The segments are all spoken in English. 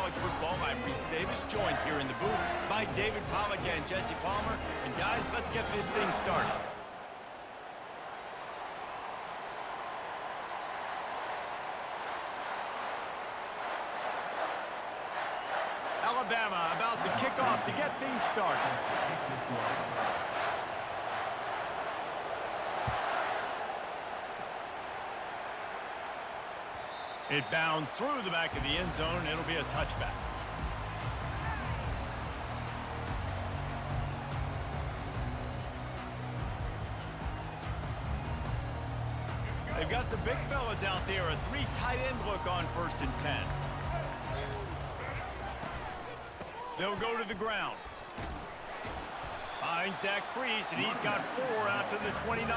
college football. I'm Reese Davis, joined here in the booth by David Pollack and Jesse Palmer. And guys, let's get this thing started. Alabama about to kick off to get things started. It bounds through the back of the end zone, and it'll be a touchback. They've got the big fellas out there, a three tight end look on 1st and 10. They'll go to the ground. Finds that crease, and he's got 4 out to the 29.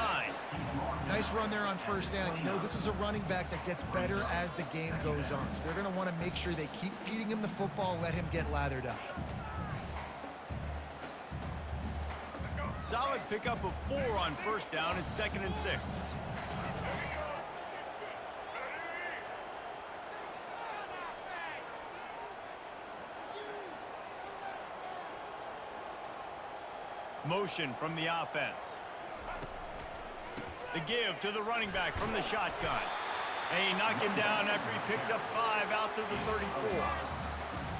Nice run there on 1st down. You know, this is a running back that gets better as the game goes on. So they're going to want to make sure they keep feeding him the football, let him get lathered up. Solid pickup of 4 on 1st down. It's 2nd and 6. Motion from the offense. The give to the running back from the shotgun. They knock him down after he picks up 5 out to the 34.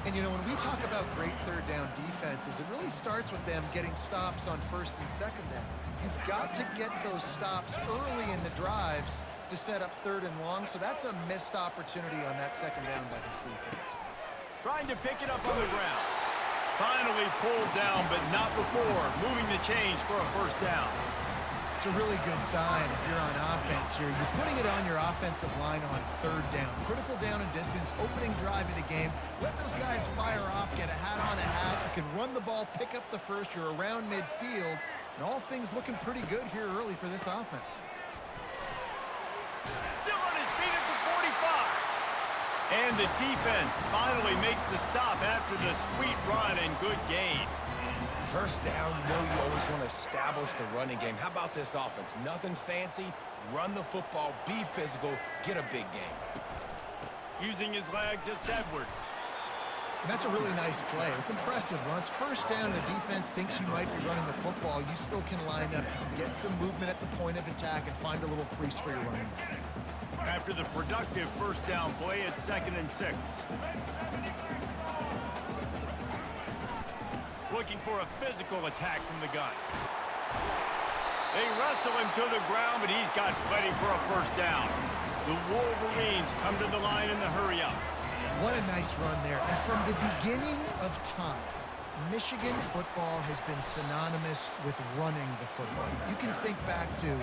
And, you know, when we talk about great 3rd down defenses, it really starts with them getting stops on 1st and 2nd down. You've got to get those stops early in the drives to set up 3rd and long, so that's a missed opportunity on that 2nd down by this defense. Trying to pick it up on the ground. Finally pulled down, but not before moving the chains for a 1st down. It's a really good sign if you're on offense here. You're putting it on your offensive line on 3rd down. Critical down and distance, opening drive of the game. Let those guys fire off, get a hat on a hat. You can run the ball, pick up the first. You're around midfield. And all things looking pretty good here early for this offense. Still on his feet at the 45. And the defense finally makes the stop after the sweet run and good gain. 1st down, you know you always want to establish the running game. How about this offense? Nothing fancy. Run the football, be physical, get a big gain. Using his legs, it's Edwards. And that's a really nice play. It's impressive. Once 1st down, the defense thinks you might be running the football. You still can line up, you can get some movement at the point of attack and find a little crease for your running back. After the productive 1st down play, it's 2nd and 6. Looking for a physical attack from the gun. They wrestle him to the ground, but he's got plenty for a 1st down. The Wolverines come to the line in the hurry-up. What a nice run there. And from the beginning of time, Michigan football has been synonymous with running the football. You can think back to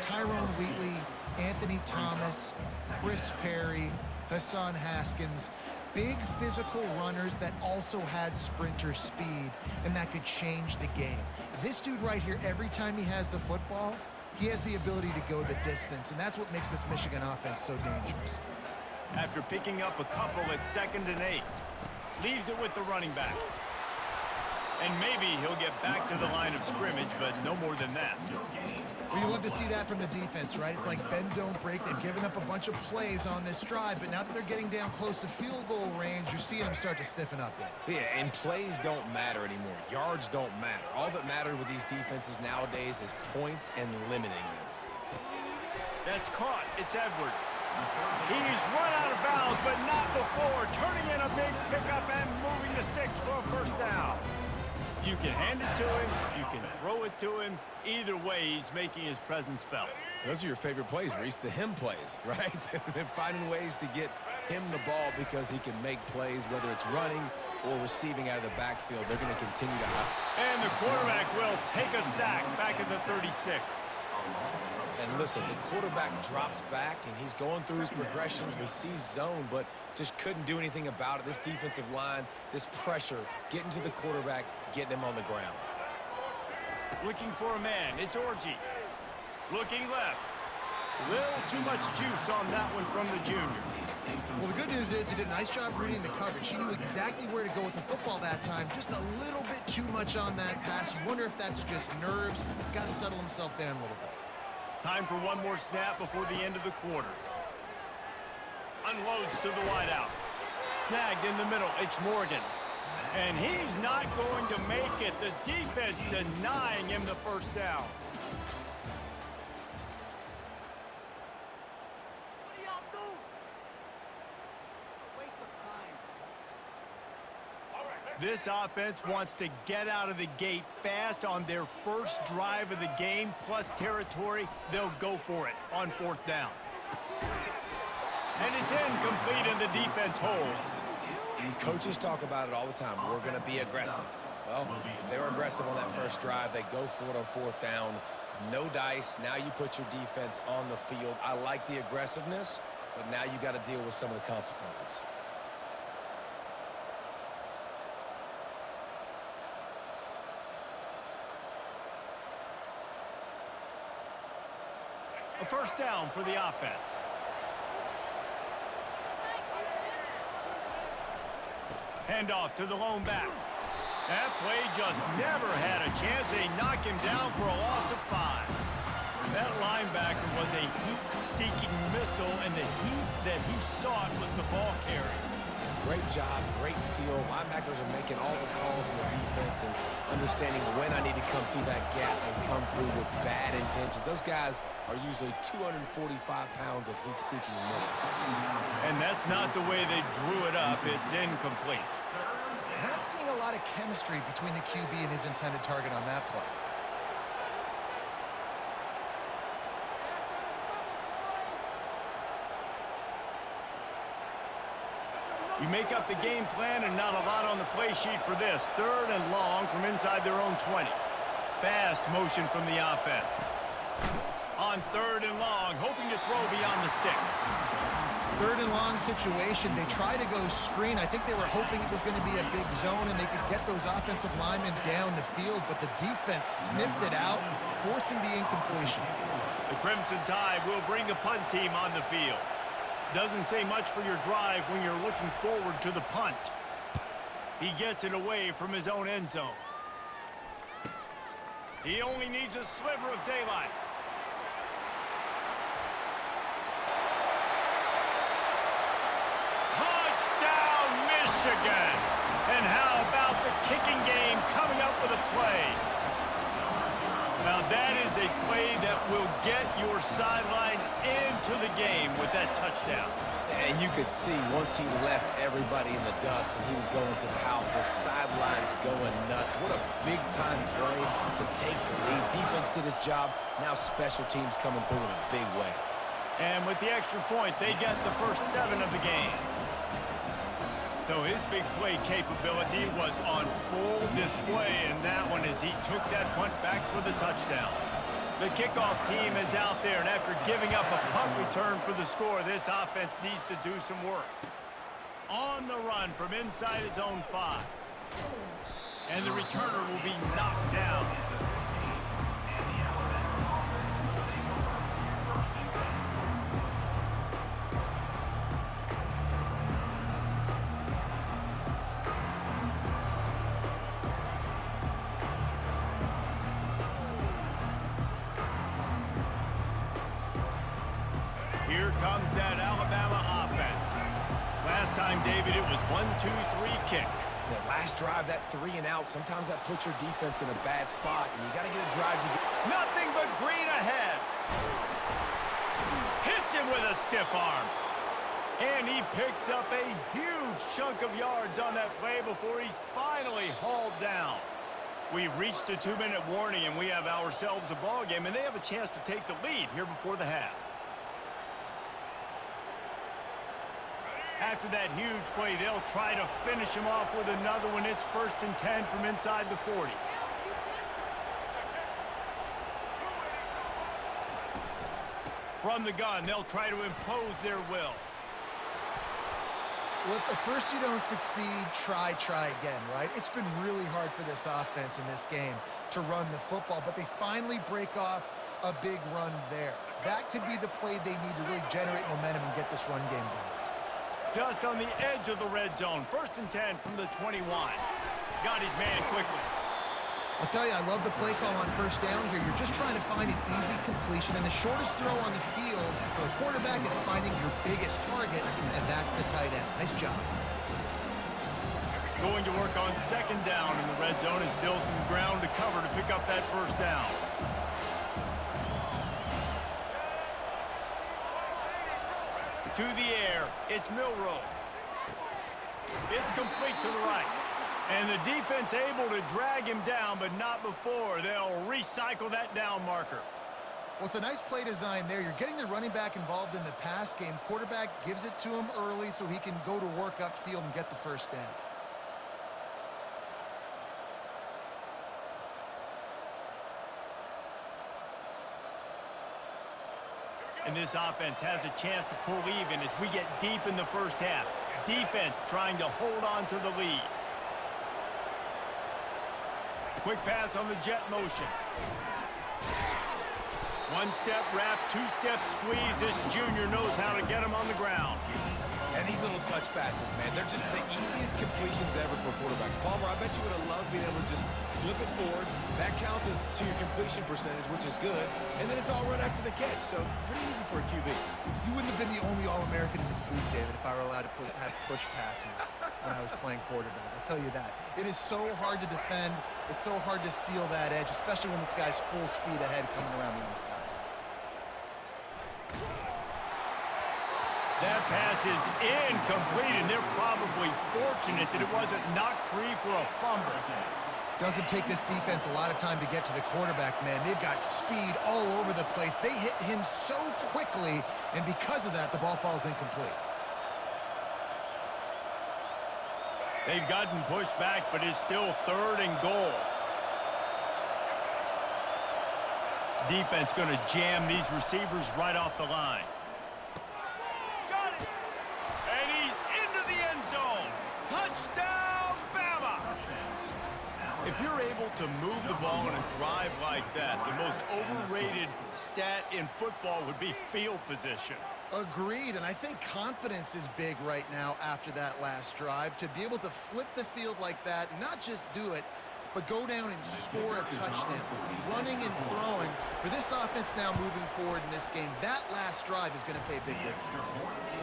Tyrone Wheatley, Anthony Thomas, Chris Perry, Hassan Haskins. Big physical runners that also had sprinter speed and that could change the game. This dude right here, every time he has the football, he has the ability to go the distance, and that's what makes this Michigan offense so dangerous. After picking up a couple at 2nd and 8, leaves it with the running back. And maybe he'll get back to the line of scrimmage, but no more than that. Well, you love to see that from the defense, right? It's like bend, don't break. They've given up a bunch of plays on this drive, but now that they're getting down close to field goal range, you're seeing them start to stiffen up there. Yeah, and plays don't matter anymore. Yards don't matter. All that matters with these defenses nowadays is points and limiting them. That's caught. It's Edwards. He's run out of bounds, but not before. Turning in a big pickup and moving the sticks for a 1st down. You can hand it to him. You can throw it to him. Either way, he's making his presence felt. Those are your favorite plays, Reese, the him plays, right? They're finding ways to get him the ball because he can make plays, whether it's running or receiving out of the backfield. They're going to continue to And the quarterback will take a sack back at the 36. And listen, the quarterback drops back, and he's going through his progressions. We see zone, but just couldn't do anything about it. This defensive line, this pressure, getting to the quarterback, getting him on the ground. Looking for a man. It's Orji. Looking left. Little too much juice on that one from the junior. Well, the good news is he did a nice job reading the coverage. He knew exactly where to go with the football that time. Just a little bit too much on that pass. You wonder if that's just nerves. He's got to settle himself down a little bit. Time for one more snap before the end of the quarter. Unloads to the wideout. snagged in the middle. It's Morgan. And he's not going to make it. The defense denying him the first down. What do y'all do? Waste of time. This offense wants to get out of the gate fast on their first drive of the game, plus territory. They'll go for it on fourth down. And it's incomplete, and the defense holds. Coaches talk about it all the time. We're going to be aggressive. Well, they were aggressive on that first drive. They go for it on fourth down. No dice. Now you put your defense on the field. I like the aggressiveness, but now you got to deal with some of the consequences. A first down for the offense. Handoff to the lone back. That play just never had a chance. They knock him down for a loss of 5. That linebacker was a heat-seeking missile, and the heat that he sought was the ball carry. Great job, great feel. Linebackers are making all the calls in the defense and understanding when I need to come through that gap and come through with bad intentions. Those guys are usually 245 pounds of heat-seeking missile. And that's not the way they drew it up. It's incomplete. Not seeing a lot of chemistry between the QB and his intended target on that play. You make up the game plan and not a lot on the play sheet for this. Third and long from inside their own 20. Fast motion from the offense. On third and long, hoping to throw beyond the sticks. Third and long situation. They try to go screen. I think they were hoping it was going to be a big zone and they could get those offensive linemen down the field, but the defense sniffed it out, forcing the incompletion. The Crimson Tide will bring the punt team on the field. Doesn't say much for your drive when you're looking forward to the punt. He gets it away from his own end zone. He only needs a sliver of daylight. Touchdown, Michigan! And how about the kicking game coming up with a play? Now that is a play that will get your sidelines into the game with that touchdown. And you could see once he left everybody in the dust and he was going to the house, the sidelines going nuts. What a big-time play to take the lead. Defense did its job. Now special teams coming through in a big way. And with the extra point, they get the first 7 of the game. So his big play capability was on full display in that one as he took that punt back for the touchdown. The kickoff team is out there, and after giving up a punt return for the score, this offense needs to do some work. On the run from inside his own 5. And the returner will be knocked down. Here comes that Alabama offense. Last time, David, it was 1-2-3 kick. That last drive, that 3 and out, sometimes that puts your defense in a bad spot, and you got to get a drive to get... Nothing but green ahead. Hits him with a stiff arm. And he picks up a huge chunk of yards on that play before he's finally hauled down. We've reached the 2-minute warning, and we have ourselves a ball game, and they have a chance to take the lead here before the half. After that huge play, they'll try to finish him off with another one. It's 1st and 10 from inside the 40. From the gun, they'll try to impose their will. Well, if at first you don't succeed, try again, right? It's been really hard for this offense in this game to run the football, but they finally break off a big run there. That could be the play they need to really generate momentum and get this run game going. Just on the edge of the red zone. 1st and 10 from the 21. Got his man quickly. I'll tell you, I love the play call on 1st down here. You're just trying to find an easy completion, and the shortest throw on the field for a quarterback is finding your biggest target, and that's the tight end. Nice job. Going to work on second down in the red zone is still some ground to cover to pick up that first down. To the air, it's Milroe. It's complete to the right. And the defense able to drag him down, but not before. They'll recycle that down marker. Well, it's a nice play design there. You're getting the running back involved in the pass game. Quarterback gives it to him early so he can go to work upfield and get the first down. And this offense has a chance to pull even as we get deep in the first half. Defense trying to hold on to the lead. Quick pass on the jet motion. One-step wrap, two-step squeeze. This junior knows how to get him on the ground. And these little touch passes, man, they're just the easiest completions ever for quarterbacks. Palmer, I bet you would have loved being able to just flip it forward. That counts as to your completion percentage, which is good. And then it's all run after the catch, so pretty easy for a QB. You wouldn't have been the only All-American in this booth, David, if I were allowed to have push passes when I was playing quarterback. I'll tell you that. It is so hard to defend. It's so hard to seal that edge, especially when this guy's full speed ahead coming around the inside. That pass is incomplete, and they're probably fortunate that it wasn't knocked free for a fumble. Doesn't take this defense a lot of time to get to the quarterback, man. They've got speed all over the place. They hit him so quickly, and because of that, the ball falls incomplete. They've gotten pushed back, but it's still 3rd and goal. Defense going to jam these receivers right off the line. Got it! And he's into the end zone. Touchdown, Bama! If you're able to move the ball in a drive like that, the most overrated stat in football would be field position. Agreed, and I think confidence is big right now after that last drive. To be able to flip the field like that, not just do it, but go down and score a touchdown. Running and throwing. For this offense now moving forward in this game, that last drive is going to pay a big difference.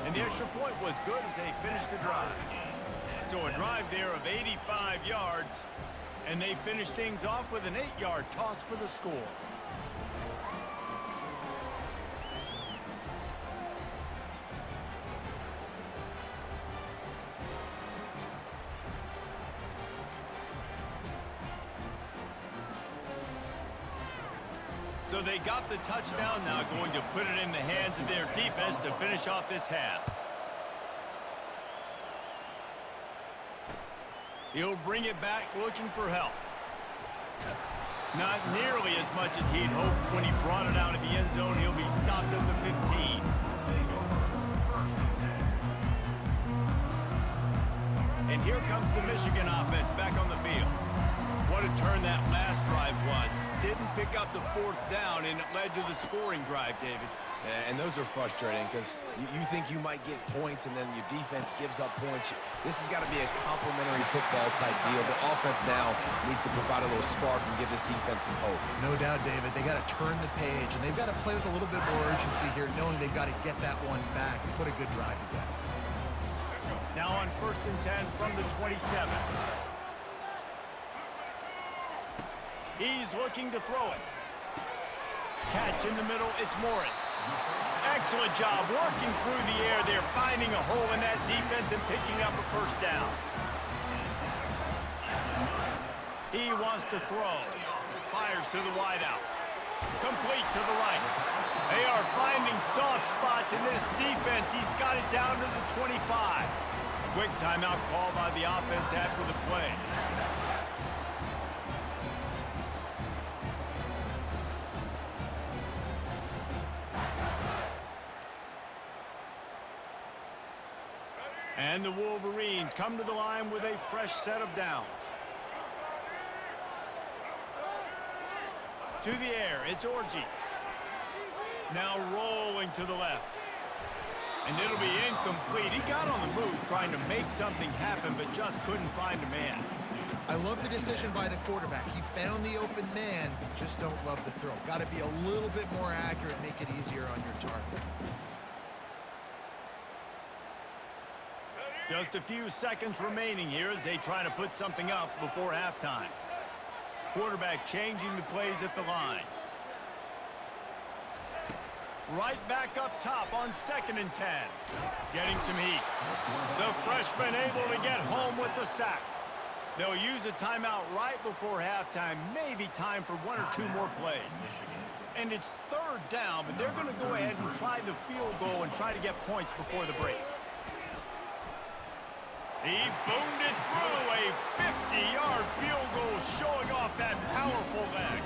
And the extra point was good as they finished the drive. So a drive there of 85 yards, and they finished things off with an 8-yard toss for the score. So they got the touchdown, now going to put it in the hands of their defense to finish off this half. He'll bring it back looking for help. Not nearly as much as he'd hoped when he brought it out of the end zone. He'll be stopped at the 15. And here comes the Michigan offense back on the field. What a turn that last drive was. Didn't pick up the 4th down, and it led to the scoring drive, David. Yeah, and those are frustrating because you think you might get points and then your defense gives up points. This has got to be a complementary football type deal. The offense now needs to provide a little spark and give this defense some hope. No doubt, David. They got to turn the page, and they've got to play with a little bit more urgency here, knowing they've got to get that one back and put a good drive together. Now on 1st and 10 from the 27. He's looking to throw it. Catch in the middle, it's Morris. Excellent job working through the air there, finding a hole in that defense and picking up a first down. He wants to throw. Fires to the wideout. Complete to the right. They are finding soft spots in this defense. He's got it down to the 25. Quick timeout call by the offense after the play. And the Wolverines come to the line with a fresh set of downs. To the air, it's Orji. Now rolling to the left. And it'll be incomplete. He got on the move trying to make something happen, but just couldn't find a man. I love the decision by the quarterback. He found the open man, just don't love the throw. Got to be a little bit more accurate, make it easier on your target. Just a few seconds remaining here as they try to put something up before halftime. Quarterback changing the plays at the line. Right back up top on 2nd and 10. Getting some heat. The freshman able to get home with the sack. They'll use a timeout right before halftime. Maybe time for 1 or 2 more plays. And it's 3rd down, but they're going to go ahead and try the field goal and try to get points before the break. He boomed it through. A 50-yard field goal showing off that powerful leg.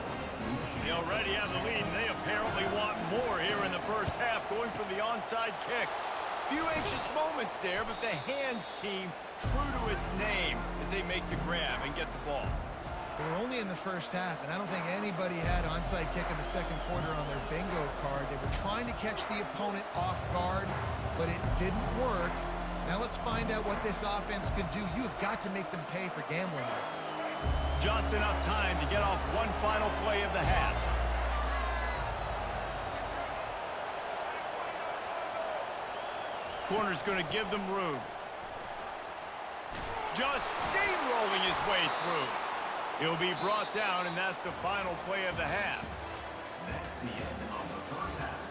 They already have the lead, and they apparently want more here in the first half, going for the onside kick. Few anxious moments there, but the hands team true to its name as they make the grab and get the ball. We're only in the first half, and I don't think anybody had onside kick in the second quarter on their bingo card. They were trying to catch the opponent off guard, but it didn't work. Now let's find out what this offense can do. You've got to make them pay for gambling. Just enough time to get off one final play of the half. Corner's going to give them room. Just steamrolling his way through. He'll be brought down, and that's the final play of the half. That's the end of the first half.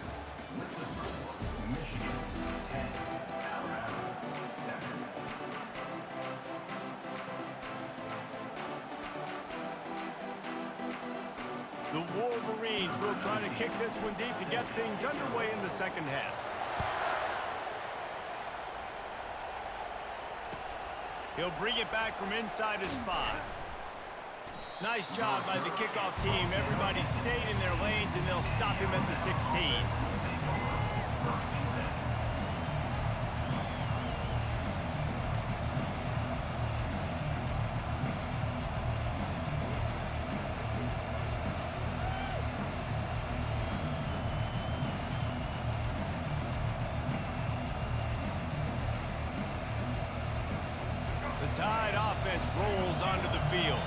With the score, Michigan 10, Alabama 7. The Wolverines will try to kick this one deep to get things underway in the second half. He'll bring it back from inside his 5. Nice job by the kickoff team. Everybody stayed in their lanes, and they'll stop him at the 16. The Tide offense rolls onto the field.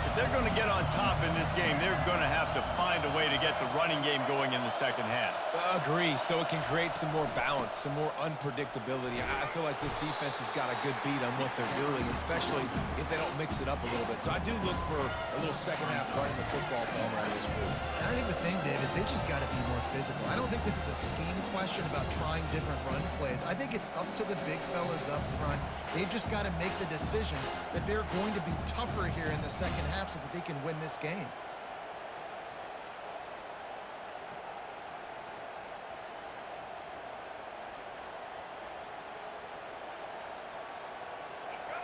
If they're going to get on top in this game, they're going to have to find a way to get the running game going in the second half. Agree, so it can create some more balance, some more unpredictability. I feel like this defense has got a good beat on what they're doing, especially if they don't mix it up a little bit. So I do look for a little second half running the football from out of this group. I think the thing, Dave, is they just got to be more physical. I don't think this is a scheme question about trying different run plays. I think it's up to the big fellas up front. They've just got to make the decision that they're going to be tougher here in the second half so that they can win this game.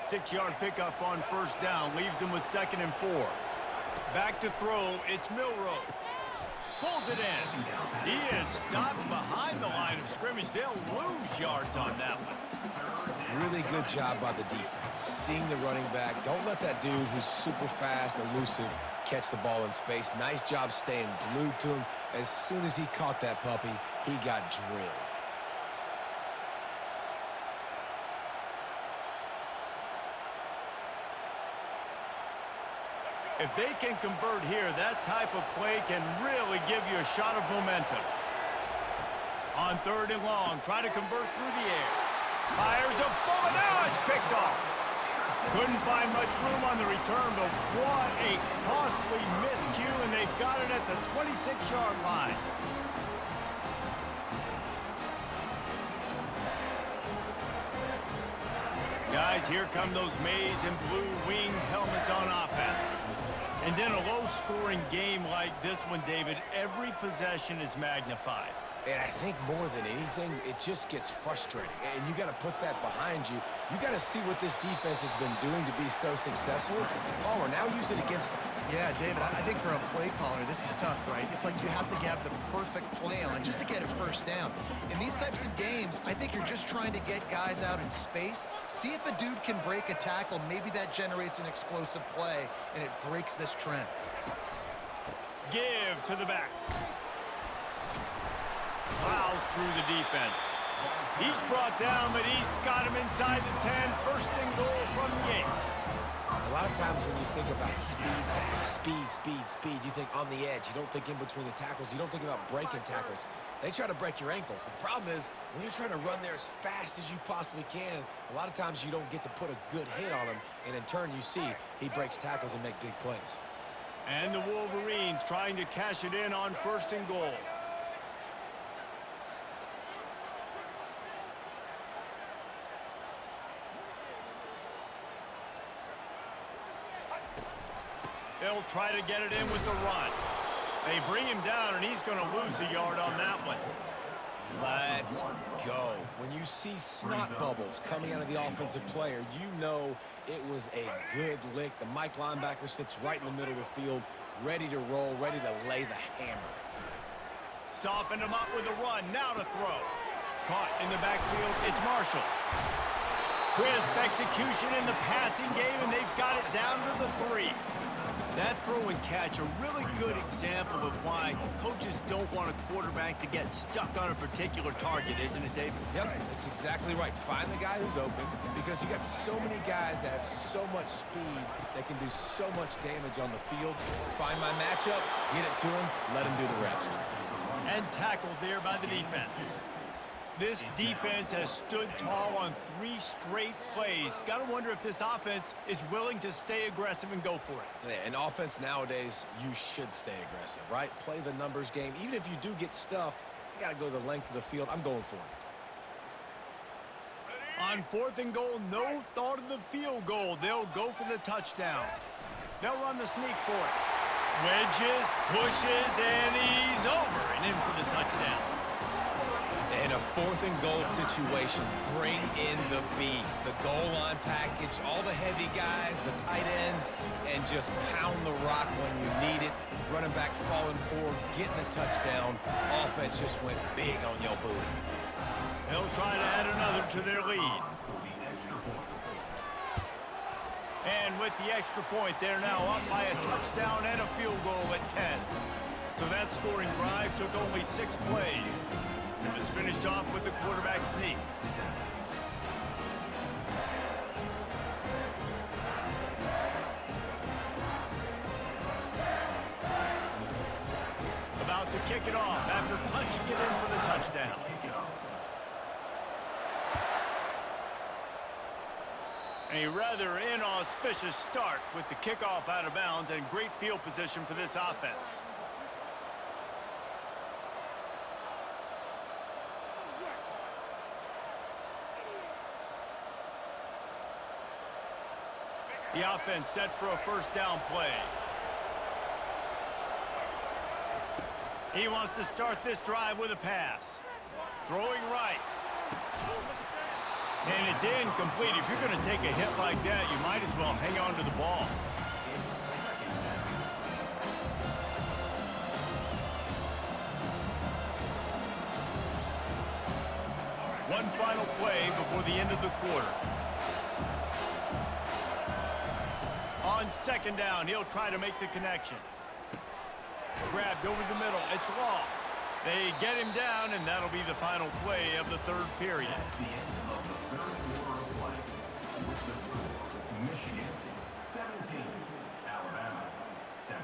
Six-yard pickup on first down leaves them with 2nd and 4. Back to throw, it's Milroe. Pulls it in. He is stopped behind the line of scrimmage. They'll lose yards on that one. Really good job by the defense. Seeing the running back. Don't let that dude who's super fast, elusive, catch the ball in space. Nice job staying glued to him. As soon as he caught that puppy, he got drilled. If they can convert here, that type of play can really give you a shot of momentum. On 3rd and long, try to convert through the air. Fires a bullet. Now it's picked off. Couldn't find much room on the return, but what a costly miscue, and they've got it at the 26-yard line. Guys, here come those maize and blue winged helmets on offense. And in a low-scoring game like this one, David, every possession is magnified. And I think more than anything, it just gets frustrating. And you got to put that behind you. You got to see what this defense has been doing to be so successful. Palmer, now use it against them. Yeah, David, I think for a play caller, this is tough, right? It's like you have to have the perfect play on just to get a first down. In these types of games, I think you're just trying to get guys out in space, see if a dude can break a tackle. Maybe that generates an explosive play, and it breaks this trend. Give to the back. Plows through the defense. He's brought down, but he's got him inside the 10. 1st and goal from the 8. A lot of times when you think about speed back, speed, you think on the edge. You don't think in between the tackles. You don't think about breaking tackles. They try to break your ankles. The problem is when you're trying to run there as fast as you possibly can, a lot of times you don't get to put a good hit on him, and in turn you see he breaks tackles and make big plays. And the Wolverines trying to cash it in on 1st and goal. They'll try to get it in with the run. They bring him down, and he's going to lose a yard on that one. Let's go. When you see snot bubbles coming out of the offensive player, you know it was a good lick. The Mike linebacker sits right in the middle of the field, ready to roll, ready to lay the hammer. Softened him up with a run. Now to throw. Caught in the backfield. It's Marshall. Crisp execution in the passing game, and they've got it down to the 3. That throw and catch, a really good example of why coaches don't want a quarterback to get stuck on a particular target, isn't it, David? Yep, that's exactly right. Find the guy who's open, because you got so many guys that have so much speed that can do so much damage on the field. Find my matchup, get it to him, let him do the rest. And tackled there by the defense. This defense has stood tall on 3 straight plays. Got to wonder if this offense is willing to stay aggressive and go for it. Yeah, in offense nowadays, you should stay aggressive, right? Play the numbers game. Even if you do get stuffed, you got to go the length of the field. I'm going for it. On 4th and goal, no thought of the field goal. They'll go for the touchdown. They'll run the sneak for it. Wedges, pushes, and he's over and in for the touchdown. In a 4th and goal situation, bring in the beef. The goal line package, all the heavy guys, the tight ends, and just pound the rock when you need it. Running back falling forward, getting the touchdown. Offense just went big on your booty. They'll try to add another to their lead. And with the extra point, they're now up by a touchdown and a field goal at 10. So that scoring drive took only 6 plays. It was finished off with the quarterback sneak. About to kick it off after punching it in for the touchdown. A rather inauspicious start with the kickoff out of bounds and great field position for this offense. The offense set for a 1st down play. He wants to start this drive with a pass. Throwing right. And it's incomplete. If you're going to take a hit like that, you might as well hang on to the ball. One final play before the end of the quarter. On 2nd down, he'll try to make the connection. Grabbed over the middle. It's Law. They get him down, and that'll be the final play of the 3rd period. At the end of the 3rd quarter of play, with the score, Michigan 17, Alabama 7.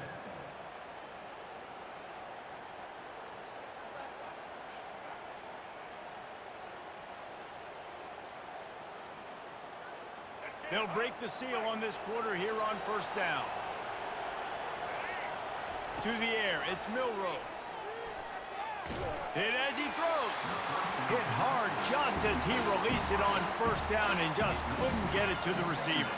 They'll break the seal on this quarter here on 1st down. To the air, it's Milroe. Hit as he throws. Hit hard just as he released it on 1st down and just couldn't get it to the receiver.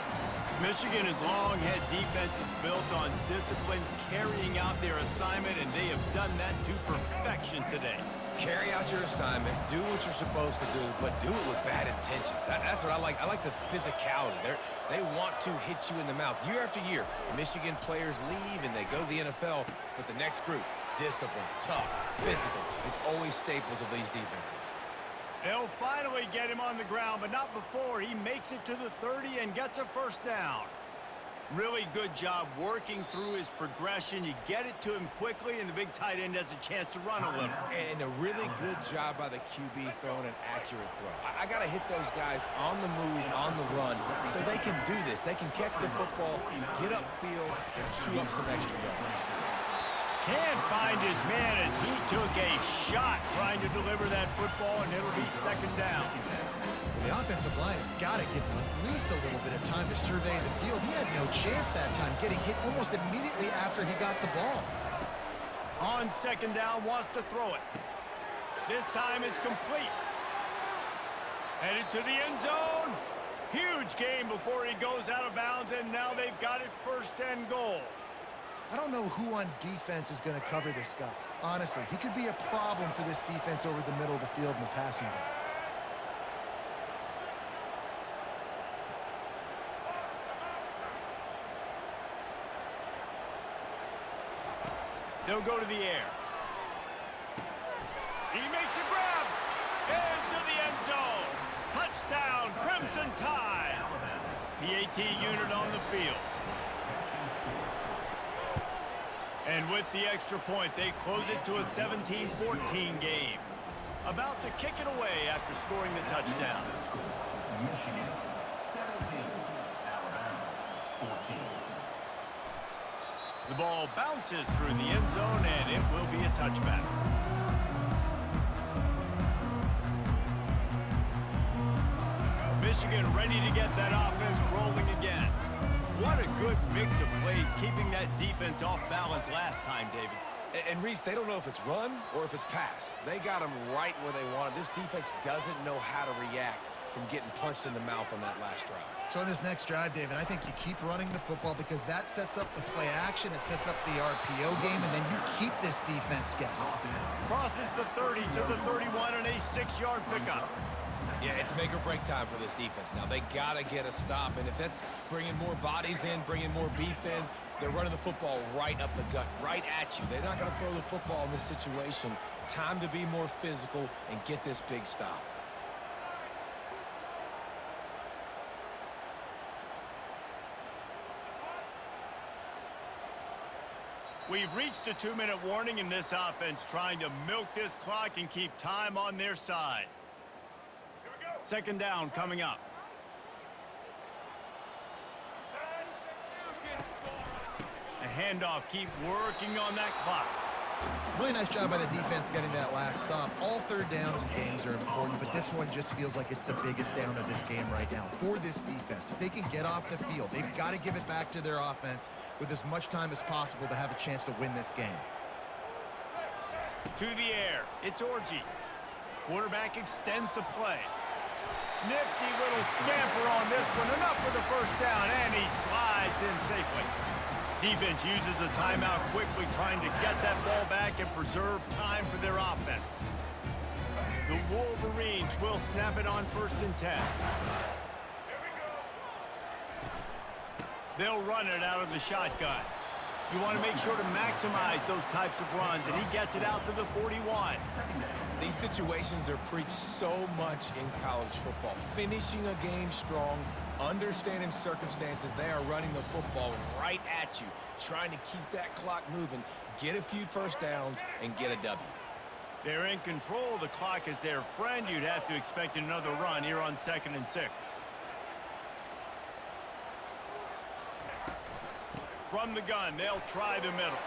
Michigan's long-head defense is built on discipline, carrying out their assignment, and they have done that to perfection today. Carry out your assignment, do what you're supposed to do, but do it with bad intentions. That's what I like. I like the physicality. They want to hit you in the mouth. Year after year, Michigan players leave and they go to the NFL, but the next group, discipline, tough, physical. It's always staples of these defenses. They'll finally get him on the ground, but not before he makes it to the 30 and gets a 1st down. Really good job working through his progression. You get it to him quickly, and the big tight end has a chance to run a little. And a really good job by the QB throwing an accurate throw. I got to hit those guys on the move, on the run, so they can do this. They can catch the football, get upfield, and chew up some extra yards. Can't find his man as he took a shot trying to deliver that football, and it'll be second down. The offensive line has got to give him at least a little bit of time to survey the field. He had no chance that time, getting hit almost immediately after he got the ball. On second down, wants to throw it. This time it's complete. Headed to the end zone. Huge gain before he goes out of bounds, and now they've got it first and goal. I don't know who on defense is going to cover this guy. Honestly, he could be a problem for this defense over the middle of the field in the passing game. They'll go to the air. He makes a grab. Into the end zone. Touchdown, Crimson Tide. PAT unit on the field. And with the extra point, they close it to a 17-14 game. About to kick it away after scoring the touchdown. Michigan 17, Alabama 14. The ball bounces through the end zone, and it will be a touchback. Michigan ready to get that offense rolling again. What a good mix of plays, keeping that defense off balance last time, David. And Reese, they don't know if it's run or if it's pass. They got them right where they want it. This defense doesn't know how to react from getting punched in the mouth on that last drive. So in this next drive, David, I think you keep running the football because that sets up the play action, it sets up the RPO game, and then you keep this defense guessing. Crosses the 30 to the 31 and a 6-yard pickup. Yeah, it's make or break time for this defense. Now, they got to get a stop, and if that's bringing more bodies in, bringing more beef in, they're running the football right up the gut, right at you. They're not going to throw the football in this situation. Time to be more physical and get this big stop. We've reached a 2-minute warning in this offense, trying to milk this clock and keep time on their side. Second down coming up. A handoff, keep working on that clock. Really nice job by the defense getting that last stop. All third downs in games are important, but this one just feels like it's the biggest down of this game right now for this defense. If they can get off the field, they've got to give it back to their offense with as much time as possible to have a chance to win this game. To the air, it's Orji. Quarterback extends the play. Nifty little scamper on this one, enough for the first down, and he slides in safely. Defense uses a timeout quickly, trying to get that ball back and preserve time for their offense. The Wolverines will snap it on 1st and 10. They'll run it out of the shotgun. You want to make sure to maximize those types of runs, and he gets it out to the 41. These situations are preached so much in college football. Finishing a game strong, understanding circumstances. They are running the football right at you, trying to keep that clock moving, get a few first downs, and get a W. They're in control. The clock is their friend. You'd have to expect another run here on 2nd and 6. From the gun, they'll try the middle.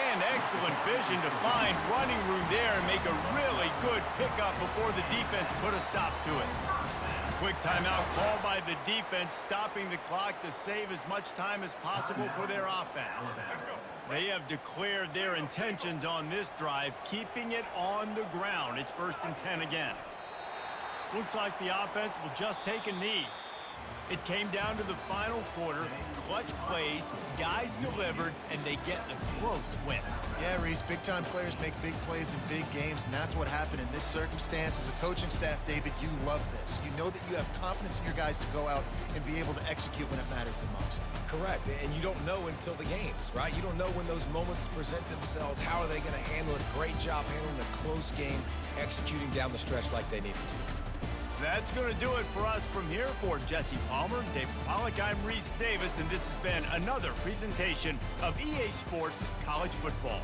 And excellent vision to find running room there and make a really good pickup before the defense put a stop to it. Quick timeout called by the defense, stopping the clock to save as much time as possible for their offense. They have declared their intentions on this drive, keeping it on the ground. It's 1st and 10 again. Looks like the offense will just take a knee. It came down to the final quarter, clutch plays, guys delivered, and they get a close win. Yeah, Reese, big-time players make big plays in big games, and that's what happened in this circumstance. As a coaching staff, David, you love this. You know that you have confidence in your guys to go out and be able to execute when it matters the most. Correct, and you don't know until the games, right? You don't know when those moments present themselves. How are they going to handle it? Great job handling a close game, executing down the stretch like they needed to. That's going to do it for us from here. For Jesse Palmer, David Pollack, I'm Reese Davis, and this has been another presentation of EA Sports College Football.